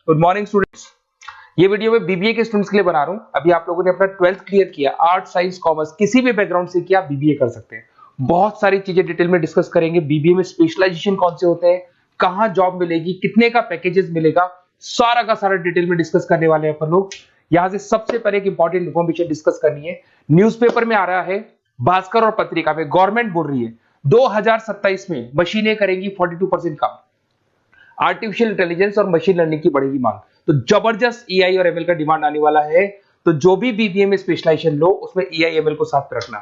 Good morning students. ये video मैं BBA के स्टूडेंट्स के लिए बना रहा हूं। अभी आप लोगों ने अपना 12th क्लियर किया, आर्ट साइंस कॉमर्स किसी भी बैकग्राउंड से किया, बीबीए कर सकते हैं। बहुत सारी चीजें डिटेल में डिस्कस करेंगे। बीबीए में स्पेशलाइजेशन कौन से होते हैं, कहां जॉब मिलेगी, कितने का पैकेजेस मिलेगा, सारा का सारा डिटेल में डिस्कस करने वाले हैं अपन लोग। यहां से सबसे पहले एक इंपॉर्टेंट इन्फॉर्मेशन डिस्कस करनी है। न्यूज़पेपर में आ रहा है, भास्कर और पत्रिका में गवर्नमेंट बोल रही है 2027 में मशीनें करेंगी 42% काम। आर्टिफिशियल इंटेलिजेंस और मशीन लर्निंग की बढ़ेगी मांग, तो जबरदस्त एआई और एमएल का डिमांड आने वाला है। तो जो भी बीबीए में स्पेशलाइजेशन लो उसमें एआई एमएल को साथ रखना।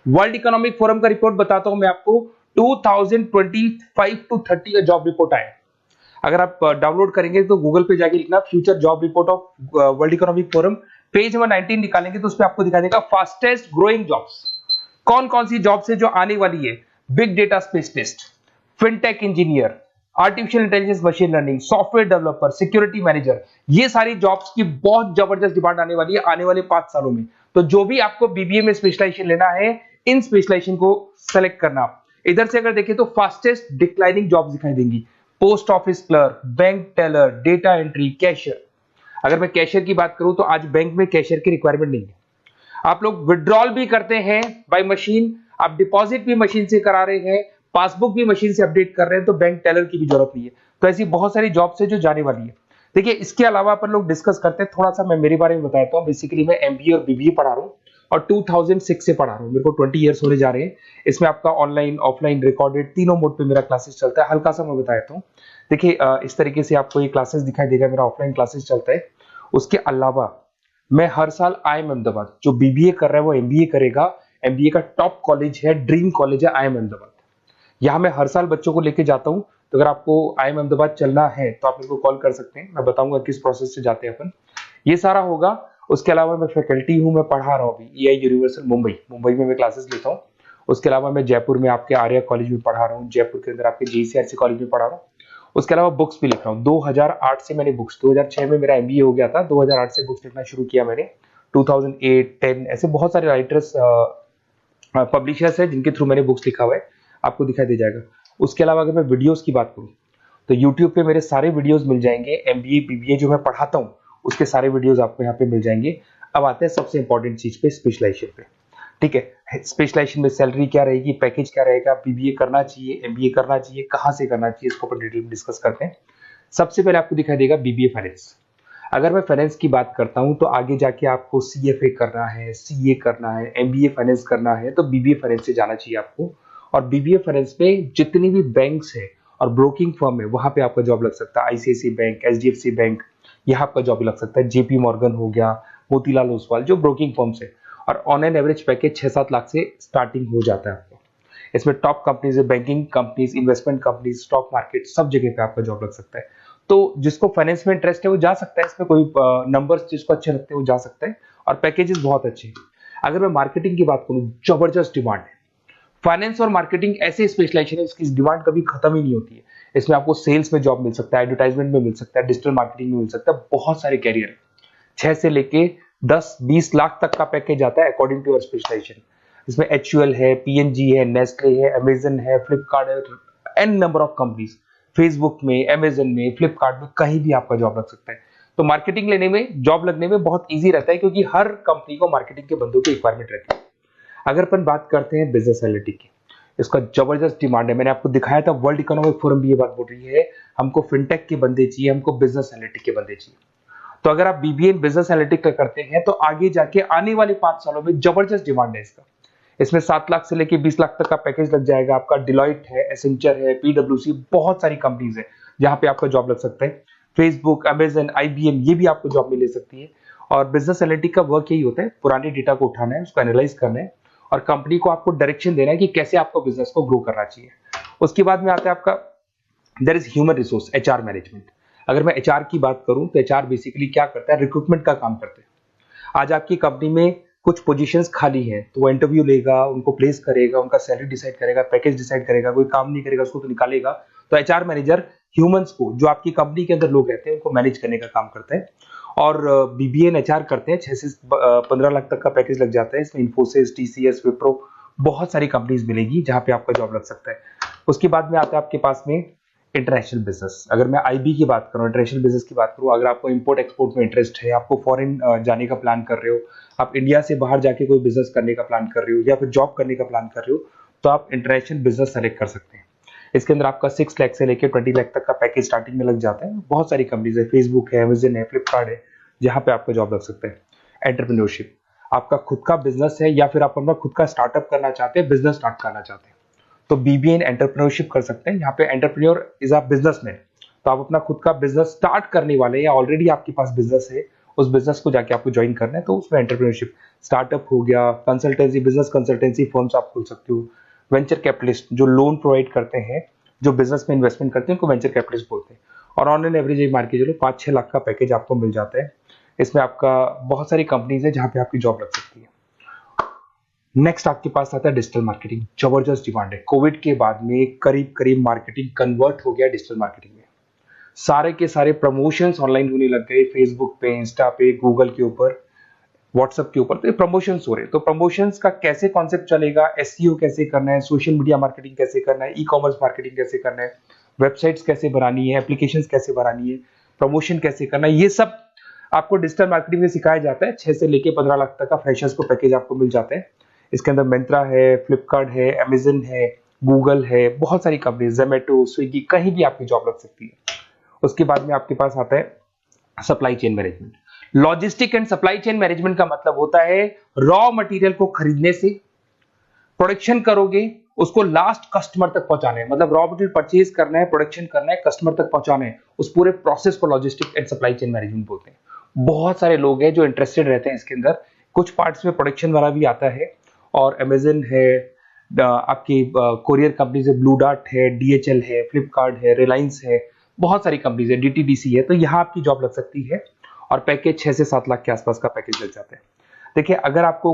वर्ल्ड इकोनॉमिक फोरम का रिपोर्ट बताता हूं मैं आपको, 2025 टू 30 का जॉब रिपोर्ट आया। अगर आप डाउनलोड करेंगे तो गूगल पे जाके लिखना future job report of world economic forum, page number 19 निकालेंगे तो उस पर आपको दिखा देगा फास्टेस्ट ग्रोइंग जॉब्स कौन कौन सी जॉब्स है जो आने वाली है। Big data specialist, fintech engineer, artificial intelligence machine learning, software developer, security manager, ये सारी जॉब्स की बहुत जबरदस्त डिमांड आने वाली है आने वाले 5 सालों में। तो जो भी आपको बीबीए में स्पेशलाइजेशन लेना है, इन स्पेशलाइजेशन को सेलेक्ट करना। इधर से अगर देखें तो फास्टेस्ट डिक्लाइनिंग जॉब्स दिखाई देंगी, post office clerk, bank teller, data entry, cashier. अगर मैं कैशियर की बात करूं तो आज बैंक में कैशियर की रिक्वायरमेंट नहीं है। आप लोग विड्रॉल भी करते हैं बाय मशीन, आप डिपॉजिट भी मशीन से करा रहे हैं, पासबुक भी मशीन से अपडेट कर रहे हैं, तो बैंक टेलर की भी जरूरत नहीं है। तो ऐसी बहुत सारी जॉब्स है जो जाने वाली है। देखिए, इसके अलावा अपन लोग डिस्कस करते हैं, थोड़ा सा मैं मेरे बारे में बताता हूँ। बेसिकली मैं एमबीए और बीबीए पढ़ा रहा हूँ और 2006 से पढ़ा रहा हूँ। मेरे को 20 ईयर्स होने जा रहे हैं। इसमें आपका ऑनलाइन, ऑफलाइन, रिकॉर्डेड तीनों मोड पे मेरा क्लासेस चलता है। हल्का सा मैं बताता हूँ। देखिए, इस तरीके से आपको ये क्लासेस दिखाई देगा, मेरा ऑफलाइन क्लासेस चलता है। उसके अलावा मैं हर साल आईएम अहमदाबाद, जो बीबीए कर रहा है वो एमबीए करेगा। एमबीए का टॉप कॉलेज है, ड्रीम कॉलेज है आईएम अहमदाबाद। यहाँ मैं हर साल बच्चों को लेके जाता हूँ। तो अगर आपको आईएम अहमदाबाद चलना है तो आप मेरे को कॉल कर सकते हैं, मैं बताऊंगा किस प्रोसेस से जाते हैं अपन। ये सारा होगा। उसके अलावा मैं फैकल्टी हूँ, मैं पढ़ा रहा हूँ अभी एआई यूनिवर्सल मुंबई में मैं क्लासेस लेता हूँ। उसके अलावा मैं जयपुर में आपके आर्या कॉलेज में पढ़ा रहा हूँ, जयपुर के अंदर आपके जीसीआरसी कॉलेज में पढ़ा रहा हूँ। उसके अलावा बुक्स भी लिख रहा हूँ। 2008 से मैंने बुक्स, 2006 में मेरा एमबीए हो गया था, 2008 से बुक्स लिखना शुरू किया मैंने। 2008, 10 ऐसे बहुत सारे राइटर्स, पब्लिशर्स है जिनके थ्रू मैंने बुक्स लिखा हुआ है, आपको दिखाई दे जाएगा। उसके अलावा अगर मैं वीडियोस की बात करूं तो YouTube पे मेरे सारे वीडियोस मिल जाएंगे। एमबीए बीबीए जो मैं पढ़ाता हूं उसके सारे वीडियोस आपको यहाँ पे मिल जाएंगे। अब आते हैं सबसे इंपॉर्टेंट चीज पे, स्पेशलाइजेशन पे। ठीक है, स्पेशलाइजेशन में सैलरी क्या रहेगी, पैकेज क्या रहेगा, बीबीए करना चाहिए, एमबीए करना चाहिए, कहां से करना चाहिए, इसको अपन डिटेल में डिस्कस करते हैं। सबसे पहले आपको दिखाई देगा बीबीए फाइनेंस। अगर मैं फाइनेंस की बात करता हूं तो आगे जाके आपको सीएफए करना है, सीए करना है, एमबीए फाइनेंस करना है, तो बीबीए फाइनेंस से जाना चाहिए आपको। और बीबीए फाइनेंस में जितनी भी बैंक्स है और ब्रोकिंग फर्म है वहां पे आपका जॉब लग सकता है। आईसीआईसीआई बैंक, एचडीएफसी बैंक, यहाँ आपका जॉब लग सकता है। जेपी मॉर्गन हो गया, मोतीलाल ओसवाल, जो ब्रोकिंग फर्म्स है। और on an average package 6-7 lakh से स्टार्टिंग हो जाता है आपको। इसमें टॉप कंपनीज है, banking companies, investment companies, stock market, सब जगह पे आपका जॉब लग सकता है। तो जिसको फाइनेंस में इंटरेस्ट है वो जा सकता है, इसमें कोई नंबर्स जिसको अच्छे लगते हैं वो जा सकता है, और पैकेजेस बहुत अच्छे हैं। अगर मैं मार्केटिंग की बात करूं, जबरदस्त डिमांड है। फाइनेंस और मार्केटिंग ऐसे स्पेशलाइजेशन है इसकी डिमांड कभी खत्म ही नहीं होती है। इसमें आपको सेल्स में जॉब मिल सकता है, एडवर्टाइजमेंट में मिल सकता है, डिजिटल मार्केटिंग में मिल सकता है, बहुत सारे कैरियर है। 6 से लेके 10-20 लाख तक का पैकेज आता है अकॉर्डिंग टू योर स्पेशलाइजेशन। इसमें एचयूएल है, पीएनजी है, नेस्ले है, अमेजन है, फ्लिपकार्ट है, an number of companies. Facebook में, अमेजन में, फ्लिपकार्ट में, कहीं भी आपका जॉब लग सकता है। तो मार्केटिंग लेने में, जॉब लगने में बहुत ईजी रहता है, क्योंकि हर कंपनी को मार्केटिंग के बंदों की रिक्वायरमेंट रहती है। अगर अपन बात करते हैं बिजनेस एनालिटिक की, इसका जबरदस्त डिमांड है। मैंने आपको दिखाया था, वर्ल्ड इकोनॉमिक फोरम भी ये बात बोल रही है, हमको फिनटेक के बंदे चाहिए, हमको बिजनेस एनालिटिक के बंदे चाहिए। तो अगर आप बीबीए इन बिजनेस एनालिटिक का करते हैं तो आगे जाके आने वाले 5 सालों में जबरदस्त डिमांड है इसका। इसमें 7 लाख से लेके 20 लाख तक का पैकेज लग जाएगा आपका। डिलॉइट है, एसेंचर है, पीडब्ल्यूसी, बहुत सारी कंपनीज है जहां पे आपका जॉब लग सकता है। फेसबुक, अमेजन, आईबीएम, ये भी आपको जॉब में ले सकती है। और बिजनेस एनालिटिक का वर्क यही होता है, पुराने डेटा को उठाना है, उसको एनालाइज करना है और कंपनी को आपको डायरेक्शन देना है कि कैसे आपको बिजनेस को ग्रो करना चाहिए। उसके बाद में आता है आपका there is human resource, HR management. अगर मैं एचआर की बात करूं तो एचआर बेसिकली क्या करता है, रिक्रूटमेंट का काम करते हैं। आज आपकी कंपनी में कुछ पोजीशंस खाली हैं तो वो इंटरव्यू लेगा, उनको प्लेस करेगा, उनका सैलरी डिसाइड करेगा, पैकेज डिसाइड करेगा। कोई काम नहीं करेगा उसको तो निकालेगा। तो एचआर मैनेजर ह्यूमंस को, जो आपकी कंपनी के अंदर लोग रहते हैं, उनको मैनेज करने का काम करता है। और बीबीए एचआर करते हैं, 6 से 15 लाख तक का पैकेज लग जाता है। इसमें इन्फोसिस, टीसीएस, विप्रो, बहुत सारी कंपनीज मिलेगी जहां पे आपका जॉब लग सकता है। उसके बाद में आता है आपके पास में इंटरनेशनल बिजनेस, अगर मैं आईबी की बात करूं, इंटरनेशनल बिजनेस की बात करूं, अगर आपको इंपोर्ट एक्सपोर्ट में इंटरेस्ट है, आपको फॉरेन जाने का प्लान कर रहे हो, आप इंडिया से बाहर जाके कोई बिजनेस करने का प्लान कर रहे हो या फिर जॉब करने का प्लान कर रहे हो, तो आप इंटरनेशनल बिजनेस सेलेक्ट कर सकते हैं। इसके अंदर आपका 6 लाख से लेकर 20 लाख तक का पैकेज स्टार्टिंग में लग जाता है। बहुत सारी कंपनीज है, फेसबुक है, अमेजन है, फ्लिपकार्ट है, जहां पे आपका जॉब लग सकता है। एंटरप्रेन्योरशिप, आपका खुद का बिजनेस है या फिर आप अपना खुद का स्टार्टअप करना चाहते हैं, बिजनेस स्टार्ट करना चाहते हैं, तो बीबीए इन एंटरप्रेन्योरशिप कर सकते हैं। यहाँ पे एंटरप्रेन्योर इज अ बिजनेसमैन, तो आप अपना खुद का बिजनेस स्टार्ट करने वाले हैं या ऑलरेडी आपके पास बिजनेस है, उस बिजनेस को जाके आपको ज्वाइन करना है, तो उसमें एंटरप्रेन्योरशिप। स्टार्टअप हो गया, कंसल्टेंसी, बिजनेस कंसल्टेंसी फर्म्स आप खोल सकते हो। वेंचर कैपिटलिस्ट जो लोन प्रोवाइड करते हैं, जो बिजनेस में इन्वेस्टमेंट करते हैं, उनको वेंचर कैपिटलिस्ट बोलते हैं। और ऑन एन एवरेज एक मार्केट चलो 5-6 लाख का पैकेज आपको मिल जाता है। इसमें आपका बहुत सारी कंपनीज है जहां पे आपकी जॉब लग सकती है। नेक्स्ट आपके पास आता है डिजिटल मार्केटिंग। जबरदस्त डिमांड है, कोविड के बाद में करीब करीब मार्केटिंग कन्वर्ट हो गया डिजिटल मार्केटिंग में। सारे के सारे प्रमोशंस ऑनलाइन होने लग गए, फेसबुक पे, इंस्टा पे, गूगल के ऊपर, व्हाट्सएप के ऊपर, तो ये प्रमोशंस हो रहे हैं। तो प्रमोशंस का कैसे कॉन्सेप्ट चलेगा, एसईओ कैसे करना है, सोशल मीडिया मार्केटिंग कैसे करना है, ई कॉमर्स मार्केटिंग कैसे करना है, वेबसाइट्स कैसे बनानी है, एप्लीकेशंस कैसे बनानी है, प्रमोशन कैसे करना है, ये सब आपको डिजिटल मार्केटिंग में सिखाया जाता है। 6 से लेके 15 लाख तक का फ्रेशर्स को पैकेज आपको मिल जाता है। इसके अंदर मिंत्रा है, फ्लिपकार्ट है, अमेजन है, गूगल है, बहुत सारी कंपनी, जोमेटो, स्विगी, कहीं भी आपकी जॉब लग सकती है। उसके बाद में आपके पास आता है supply chain management. Logistic and supply chain management का मतलब होता है रॉ मटेरियल को खरीदने से, प्रोडक्शन करोगे, उसको लास्ट कस्टमर तक पहुंचाना है, मतलब रॉ मटेरियल परचेज करना है, प्रोडक्शन करना है, कस्टमर तक पहुंचाना है, उस पूरे प्रोसेस को logistic and supply chain management बोलते हैं। बहुत सारे लोग हैं जो इंटरेस्टेड रहते हैं इसके अंदर। कुछ पार्ट्स में प्रोडक्शन वाला भी आता है, और अमेजन है, आपकी कोरियर कंपनी से ब्लू डार्ट है, डीएचएल है, फ्लिपकार्ट है, रिलायंस है, बहुत सारी कंपनीज है, डीटीडीसी है, तो यहाँ आपकी जॉब लग सकती है। और पैकेज 6 से 7 लाख के आसपास का पैकेज लग जाता है। देखिए, अगर आपको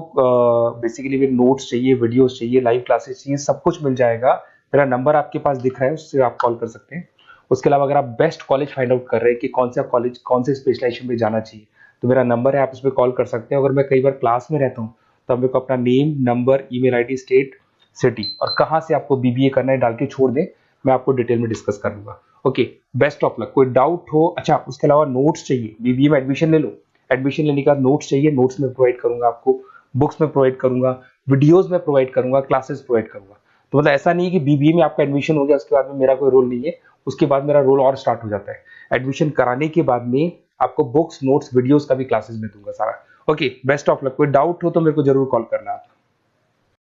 बेसिकली भी नोट्स चाहिए, वीडियोस चाहिए, लाइव क्लासेस चाहिए, सब कुछ मिल जाएगा। मेरा नंबर आपके पास दिख रहा है, उससे आप कॉल कर सकते हैं। उसके अलावा अगर आप बेस्ट कॉलेज फाइंड आउट कर रहे हैं कि कौन सा कॉलेज, कौन से स्पेशलाइजेशन में जाना चाहिए, तो मेरा नंबर है, आप उस पर कॉल कर सकते हैं। अगर मैं कई बार क्लास में रहता हूँ, तो आप मेरे को अपना name, number, email ID, state, city और कहाँ से आपको बीबीए करना है डाल के छोड़ दें, मैं आपको डिटेल में डिस्कस कर लूंगा। Okay, best of luck. कोई डाउट हो, अच्छा उसके अलावा नोट्स चाहिए, बीबीए में एडमिशन ले लो, एडमिशन लेने के बाद नोट्स चाहिए, नोट्स में प्रोवाइड करूंगा आपको, बुक्स में प्रोवाइड करूंगा, वीडियोस में प्रोवाइड करूंगा, क्लासेस प्रोवाइड करूंगा। तो मतलब ऐसा नहीं है कि बीबीए में आपका एडमिशन हो गया उसके बाद में मेरा कोई रोल नहीं है, उसके बाद मेरा रोल और स्टार्ट हो जाता है। एडमिशन कराने के बाद में आपको बुक्स, नोट्स, वीडियोस का भी क्लासेस में दूंगा सारा। Okay, best of luck. कोई डाउट हो तो मेरे को जरूर कॉल करना।